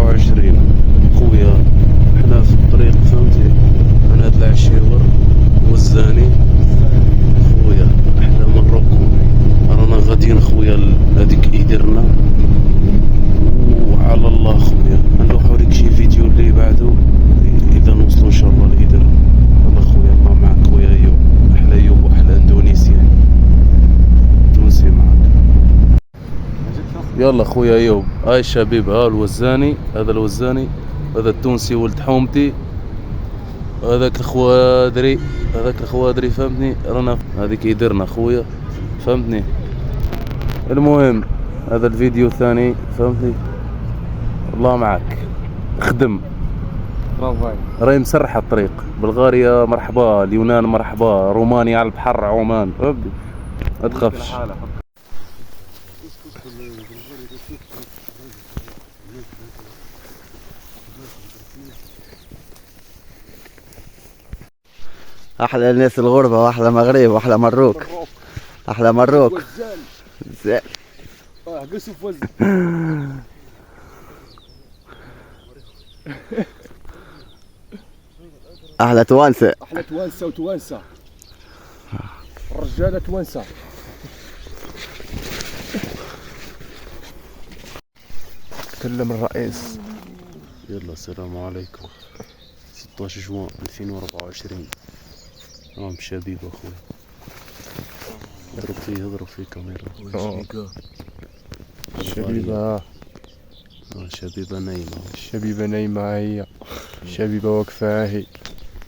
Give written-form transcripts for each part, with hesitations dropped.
24 خويا. حنا في الطريق فهمتي من هاد العشيور والزاني خويا احلى من روكو. رانا غاديين خويا لهاديك ايدرنا وعلى الله خويا نلوحو ليك شي فيديو اللي بعدو اذا نوصلو ان شاء الله لايدر. يلا خويا الله معك خويا ايوب. احلى ايوب واحلى اندونيسيا تونسي معك. يلا خويا ايوب. هاي الشبيب ها الوزاني. هذا الوزاني هذا التونسي ولد حومتي. هذاك الخوادري هذاك الخوادري فهمتني. رانا هذيك يديرنا خويا فهمتني. المهم هذا الفيديو الثاني فهمتني. الله معك خدم. راهي مسرحة الطريق. بلغاريا مرحبا، اليونان مرحبا، رومانيا على البحر، عمان فهمتني. ما تخافش. احلى الناس الغربة واحلى مغرب واحلى مروك. احلى مروك زين. احلى توانسة. احلى توانسة وتوانسة الرجالة توانسة. تكلم الرئيس. يلا السلام عليكم. 16 جوان 2024. راهم شبيب اخوي. اضرب فيه كاميرا. شبيبة شبيبة نايمة. الشبيبة نايمة هي. الشبيبة واقفة هي.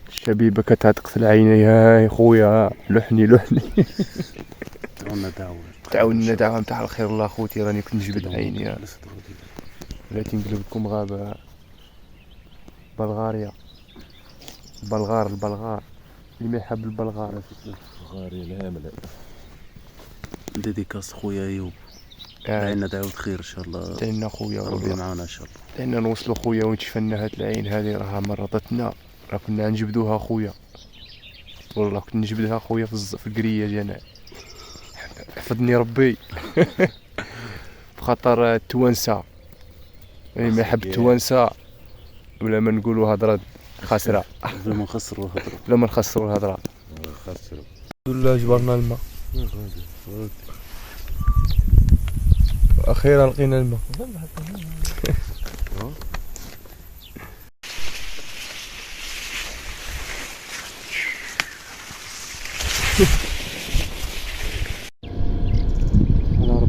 الشبيبة كتعتق في العين هاي خويا. لحني تعاوننا دعوة نتاع الخير. الله خوتي راني كنت نجبد عيني. بلاتي نقلب لكم غابة بلغاريا. البلغار اللي ما يحب البلغار. بلغاريا الهاملة. ديديكاس خويا ايوب. عينا دعوة خير ان شاء الله. دعينا خويا ربي معانا ان شاء الله. دعينا نوصلوا خويا ونتشفنا هاد العين هذه راها مرضتنا. راه كنا نجبدوها خويا. والله كنت نجبدها خويا في القرية ديالنا. حفظني ربي. بخاطر التوانسة اللي ما يحب التوانسة ولا ما نقولوا هضرة خاسرة. بلا ما نخسروا الهضرة. بلا ما نخسروا الهضرة. الحمد لله جبرنا الماء. اخيرا لقينا الماء. انا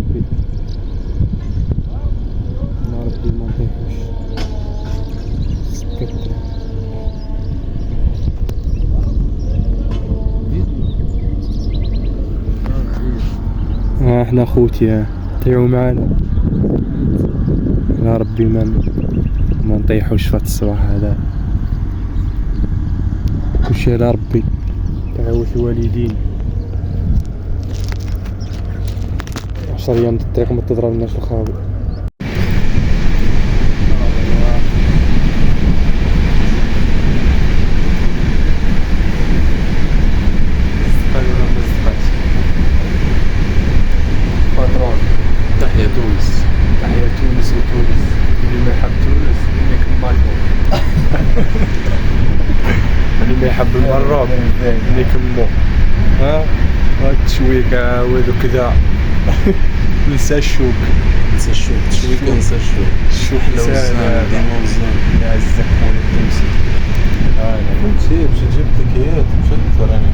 ربي ما نطيحوش. سكت. احنا خوتي طيعوا معانا. يا ربي ما نطيحوش في الصباح هذا. كلشي على ربي. تعاوش الوالدين. 10 ايام الطريق ما تضربناش الخاوي. تحية تونس. تحية تونس وتونس. اللي ما يحب تونس اللي يكمل. اللي ما يحب المروك اللي يكمل. ها التشويكة وهذو كذا. نسى الشوك. تشويكة نسى الشوك. الشوك نسى يا عزك خويا التونسي. تمشي باش تجيب تكيات باش تفطر. انا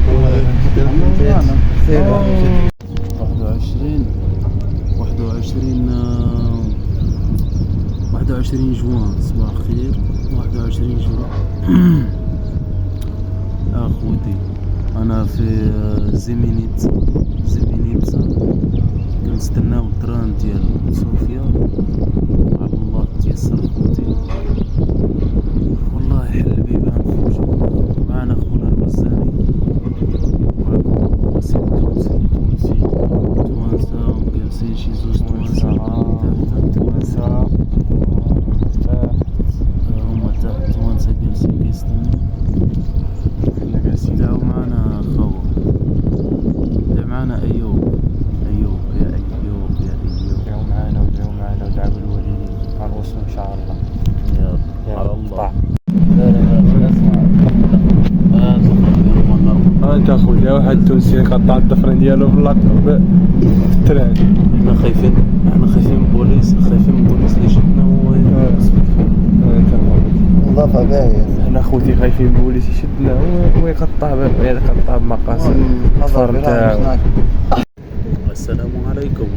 21 جوان صباح خير. 21 جوان. اخوتي انا في زيمينيتسا كنستناو التران ديال صوفيا. على الله تيسر خوتي. والله حل البيبان فوجو. معنا خونا الوزاني ومعكم سيد تونسي توانسة ومجالسين شي زوج توانسة. هما تحت توانسة جالسين كيستناو. حنا جالسين. دعوا معنا خوا. دع معنا ايوب يا ايوب. واحد تونسي قطع الضفرين ديالو في التران. احنا خايفين من البوليس، اللي شدنا هو نظافة باهية. حنا خوتي خايفين البوليس يشدنا هو يقطع بمقاس الضفر نتاعو. السلام عليكم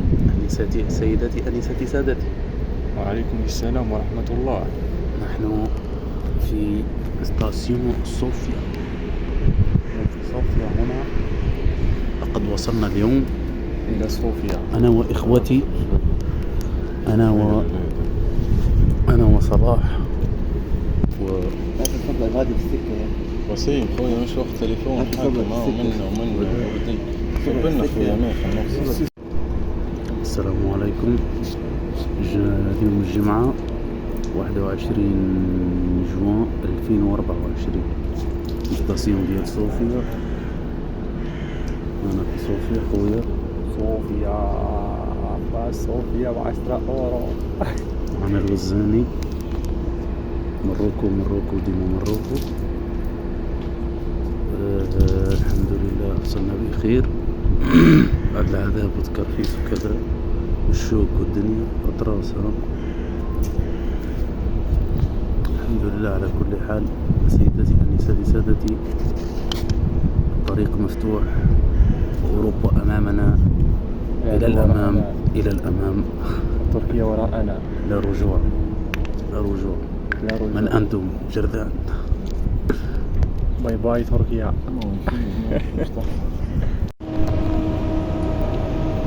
أنساتي سيداتي، أنستي سادتي. وعليكم السلام ورحمة الله. نحن في ستاسيون صوفيا هنا. لقد وصلنا اليوم إلى صوفيا أنا وإخوتي، أنا وصلاح غادي في السكة. وسيم خويا مش وقت تليفون حاجة معه منه ودي قبلنا خويا ما خلص. السلام عليكم. اليوم الجمعة 21 جوان 2024. ستاسيون ديال صوفيا. أنا في صوفيا خويا. صوفيا ب10 أورو. أنا الوزاني. مروكو ديما مروكو. الحمد لله وصلنا بخير بعد العذاب والتكرفيس وكذا والشوك والدنيا أطراسها. الحمد لله على كل حال. سيدتي أنساتي سادتي، الطريق مفتوح، أوروبا أمامنا، إلى الأمام. تركيا وراءنا، لا رجوع. من أنتم جردان. باي باي تركيا.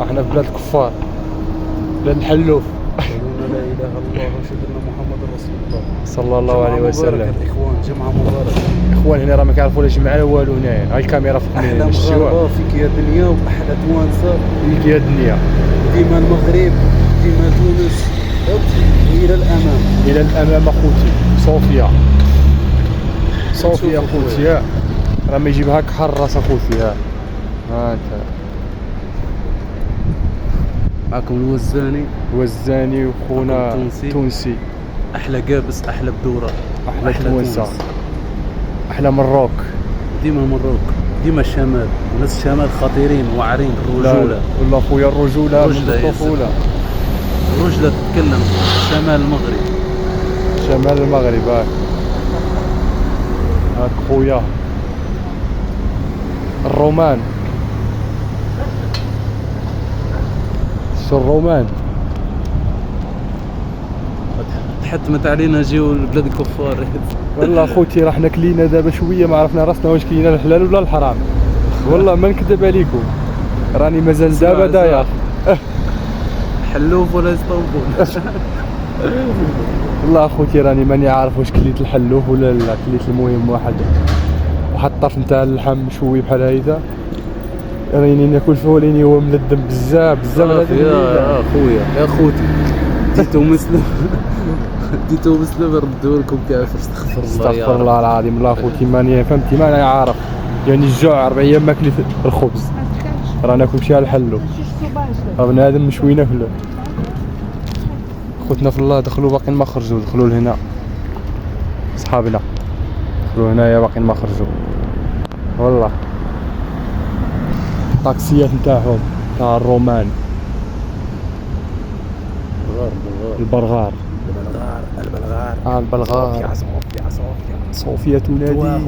احنا في بلاد الكفار، بلاد الحلوف. لا إله إلا الله وسيدنا محمد رسول الله صلى الله عليه وسلم. الإخوان جمعة مباركة. اخوان هنا راه ما كيعرفوا لا جمعة لا والو. هنايا هاي الكاميرا في أحلى الشوارع. مغاربة فيك يا دنيا، وأحلى توانسة فيك يا الدنيا. ديما المغرب، ديما تونس، إلى الأمام. الى الامام اخوتي. صوفيا اخوتي. راه ما يجيبها كحراس اخوتي. ها انت معكم الوزاني وخونا تونسي. أحلى قابس، أحلى بدورة، احلى توانسة، احلى مروك. ديما الشمال، وناس الشمال خطيرين واعرين. الرجولة والله خويا الرجولة من الطفولة. الرجلة تتكلم. شمال المغرب هاك خويا. الرومان تحتمت علينا جيو لبلاد الكفار. والله خوتي راه حنا كلينا دابا شويه، ما عرفنا راسنا واش كاين الحلال ولا الحرام. والله ما نكذب عليكم، راني مازال دابا داير. حلوف ولا اسطنبول. والله اخوتي راني ماني عارف واش كليت الحلوف ولا لا. كليت المهم واحد الطرف نتاع اللحم شوي بحال هيدا، راني ناكل فيه وليني هو ملدم بزاف يا خويا يا خوتي. ديتو مسلم ردوا لكم كافر. استغفر الله العظيم. الله اخوتي ماني فهمتي، ماني عارف يعني الجوع 4 ايام ما كليت الخبز، راه ناكل شي الحلو. راه بنادم مشوي ناكلو. خوتنا في الله دخلوا باقيين ما خرجوا، دخلوا لهنا صحابنا، دخلوا هنايا باقيين ما خرجوا. والله الطاكسيات نتاعهم تاع الرومان. البلغار. صوفيا تنادي.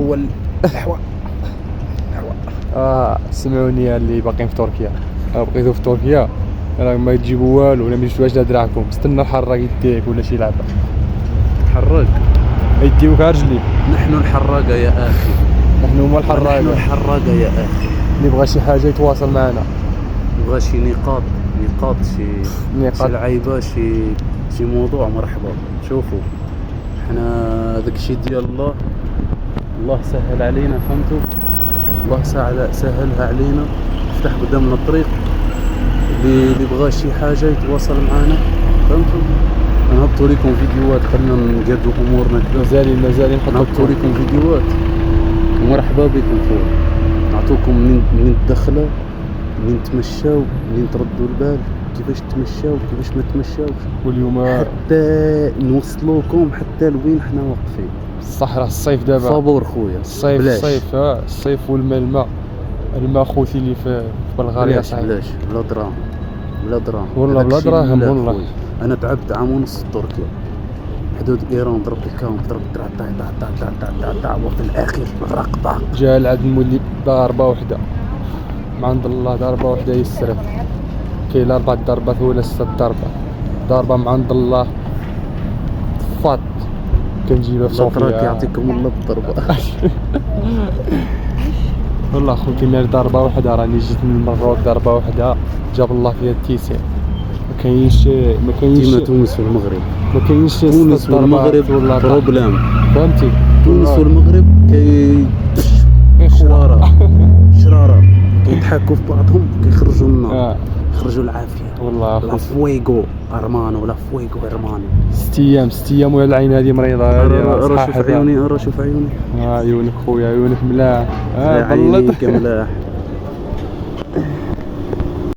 هو سمعوني اللي باقيين في تركيا، بقيتو في تركيا راه ما تجيبوا والو، ولا ما جبتوهاش دراعكم. استنى الحراق يديك ولا شي لعبه. حراق يديوك رجلي. نحن الحراقه يا اخي. نحن هما الحراقه. نحن الحراقه يا اخي. اللي بغى شي حاجه يتواصل معنا، بغى شي نقاط شي لعيبه، شي موضوع، مرحبا. شوفوا حنا داكشي ديال الله سهل علينا، فهمتوا؟ الله سهلها علينا، فتح قدامنا الطريق. اللي بغى شي حاجه يتواصل معنا، فهمتوا؟ نهبطوا لكم فيديوهات، خلينا نقادوا امورنا كذا. مازالين نهبطوا لكم فيديوهات. ومرحبا بكم خويا. نعطوكم منين تدخلوا، منين تمشاو، منين تردوا البال، كيفاش تمشاو كيفاش ما تمشاوش، واليوم حتى نوصلوكم حتى لوين حنا واقفين. صح راه الصيف دابا. صبور خويا. الصيف والماء الماء خوتي اللي في بلغاريا علاش صاحبي. علاش بلا دراهم بلا دراهم والله هذاك بلا الشيء دراهم لا والله. خويا. انا تعبت عام ونص في تركيا حدود ايران ضربت الكون ضربت تاع وفي الاخير غرق طاق جا لعند المولي ضربة وحدة من عند الله، ضربة وحدة يسرف. كاين 4 ضربات ولا 6 ضربة من عند الله طفات كنجيبها في تراك صوفيا. يعطيكم الله بالضربه. والله خوتي نار ضربة وحدة، راني جيت من المروك ضربة وحدة جاب الله فيها التيسير. ما كاينش ديما تونس والمغرب ما كاينش تونس 6 ضربات والمغرب ولا بروبلام. فهمتي. تونس والمغرب شرارة كيضحكوا في بعضهم كيخرجوا النار يخرجوا العافيه. والله لا خوتي فويغو ارمانو لا فويغو ارمانو. 6 ايام ولا العين هذه مريضة راه شوف عيوني راه شوف عيوني عيونك خويا عيونك ملاح. عينيك ملاح.